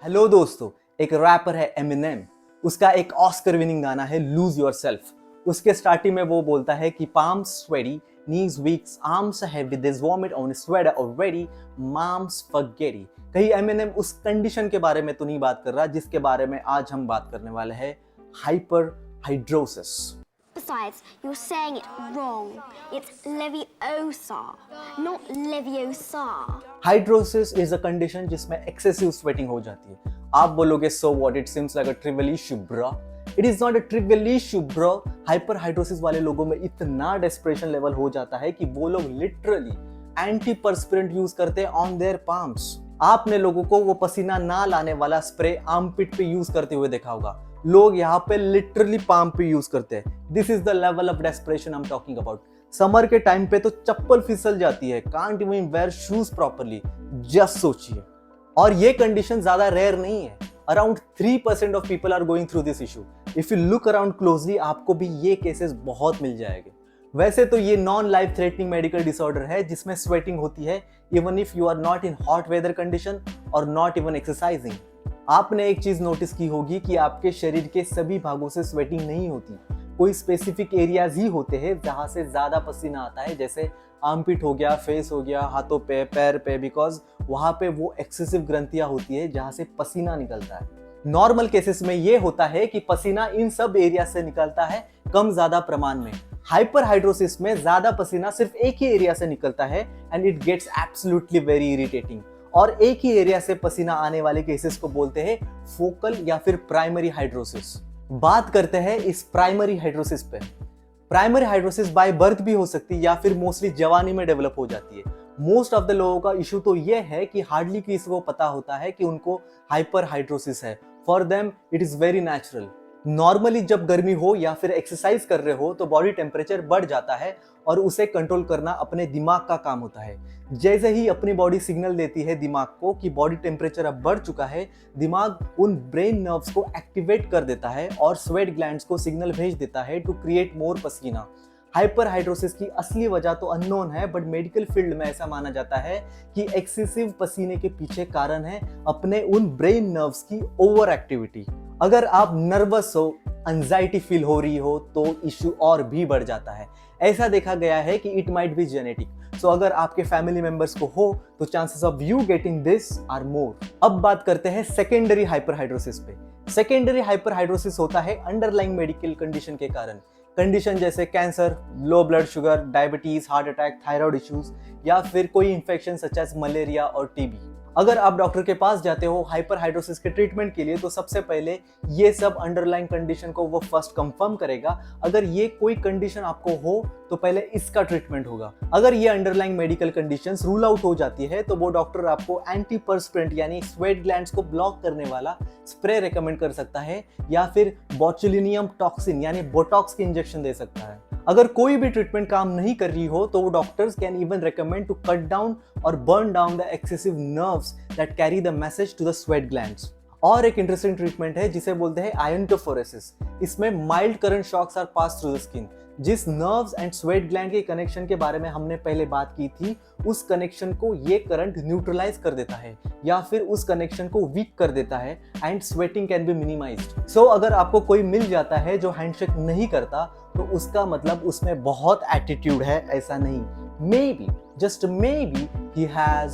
Hello दोस्तों, एक wrapper है एमिनेम। उसका एक ऑस्कर विनिंग गाना है लूज योरसेल्फ। उसके स्टार्टिंग में वो बोलता है कि palms sweaty, knees weak, arms heavy, there's vomit on his sweater already, mom's spaghetti। कहीं एमिनेम उस कंडीशन के बारे में तो नहीं बात कर रहा जिसके बारे में आज हम बात करने वाले हैं, hyper hidrosis. Besides, you're saying it wrong. It's Leviosa, not Leviosa. Hidrosis is a condition जिसमें एक्सेसिव स्वेटिंग हो जाती है। आप बोलोगे so what, it seems like a trivial issue bro. It is not a trivial issue bro. Hyper hidrosis वाले लोगों में इतना डेस्परेशन लेवल हो जाता है कि वो लोग लिटरली एंटी पर्स्पिरेंट यूज करते हैं ऑन देयर पाम्स। आपने लोगों को वो पसीना ना लाने वाला स्प्रे आर्मपिट पे यूज करते हुए देखा होगा। लोग यहाँ पे लिटरली पाम पे यूज करते हैं। This is the level of desperation I am talking about. Summer के टाइम पे तो चप्पल फिसल जाती है, can't even wear shoes properly. Just सोचिए। और ये कंडीशन ज्यादा रेयर नहीं है। Around 3% of people are going through this issue. If you look around closely आपको भी ये केसेस बहुत मिल जाएंगे। वैसे तो ये non life threatening medical disorder है जिसमें स्वेटिंग होती है even if you are not in hot weather condition और नॉट इवन एक्सरसाइजिंग। आपने एक चीज नोटिस की होगी कि आपके शरीर के सभी भागों से स्वेटिंग नहीं होती। कोई स्पेसिफिक एरियाज ही होते हैं जहां से ज्यादा पसीना आता है, जैसे आर्मपिट हो गया, फेस हो गया, हाथों पे, पैर पे, बिकॉज वहां पे वो एक्सेसिव ग्रंथियां होती है जहां से पसीना निकलता है। नॉर्मल केसेस में ये होता है कि पसीना इन सब एरिया से निकलता है कम ज्यादा प्रमाण में। हाइपर हाइड्रोसिस में ज्यादा पसीना सिर्फ एक ही एरिया से निकलता है and it gets absolutely very irritating. और एक ही एरिया से पसीना आने वाले केसेस को बोलते हैं फोकल या फिर प्राइमरी हाइड्रोसिस। बात करते हैं इस प्राइमरी हाइड्रोसिस पे। प्राइमरी हाइड्रोसिस बाय बर्थ भी हो सकती है या फिर मोस्टली जवानी में डेवलप हो जाती है। मोस्ट ऑफ द लोगों का इशू तो ये है कि हार्डली किसी को पता होता है कि उनको हाइपर हाइड्रोसिस है। For them it is very natural. Normally जब गर्मी हो या फिर एक्सरसाइज कर रहे हो तो बॉडी टेम्परेचर बढ़ जाता है और उसे कंट्रोल करना अपने दिमाग का काम होता है। जैसे ही अपनी बॉडी सिग्नल देती है दिमाग को कि बॉडी टेम्परेचर अब बढ़ चुका है, दिमाग उन ब्रेन नर्व्स को एक्टिवेट कर देता है और स्वेट ग्लैंड्स को सिग्नल भेज देता है टू क्रिएट मोर पसीना। हाइपर हाइड्रोसिस की असली वजह तो अननोन है, बट मेडिकल फील्ड में ऐसा माना जाता है कि एक्सेसिव पसीने के पीछे कारण है अपने उन ब्रेन नर्व्स की ओवर एक्टिविटी। अगर आप नर्वस हो, एंजाइटी फील हो रही हो तो इश्यू और भी बढ़ जाता है। ऐसा देखा गया है कि it might be genetic. So अगर आपके फैमिली मेंबर्स को हो तो chances of you getting this are more. अब बात करते हैं सेकेंडरी हाइपरहाइड्रोसिस पे। सेकेंडरी हाइपरहाइड्रोसिस होता है अंडरलाइंग मेडिकल कंडीशन के कारण। कंडीशन जैसे cancer, low blood sugar, diabetes, heart attack, thyroid issues या फिर कोई इंफेक्शन सच एज मलेरिया और टीबी। अगर आप डॉक्टर के पास जाते हो हाइपर हाइड्रोसिस के ट्रीटमेंट के लिए तो सबसे पहले ये सब अंडरलाइंग कंडीशन को वो फर्स्ट कंफर्म करेगा। अगर ये कोई कंडीशन आपको हो तो पहले इसका ट्रीटमेंट होगा। अगर ये underlying medical conditions rule out हो जाती है तो वो डॉक्टर आपको एंटी पर्स्पिरेंट यानी स्वेट ग्लैंड्स को ब्लॉक करने वाला स्प्रे रेकमेंड कर सकता है या फिर बोtulinum टॉक्सिन यानी बोटॉक्स की इंजेक्शन दे सकता है। अगर कोई भी ट्रीटमेंट काम नहीं कर रही हो तो वो doctors can even recommend to cut down और burn down the excessive nerves that carry the message to the sweat glands. और एक इंटरेस्टिंग ट्रीटमेंट है जिसे बोलते हैं आयोंटोफोरेसिस। इसमें mild current shocks are pass through the skin. जिस nerves and sweat gland के कनेक्शन के बारे में हमने पहले बात की थी, उस कनेक्शन को ये करंट न्यूट्रलाइज कर देता है या फिर उस कनेक्शन को वीक कर देता है and sweating can be minimised. So अगर आपको कोई मिल जाता है जो हैंडशेक नहीं करता तो उसका मतलब उसमें बहुत एटीट्यूड है, ऐसा नहीं। May be, just may be, he has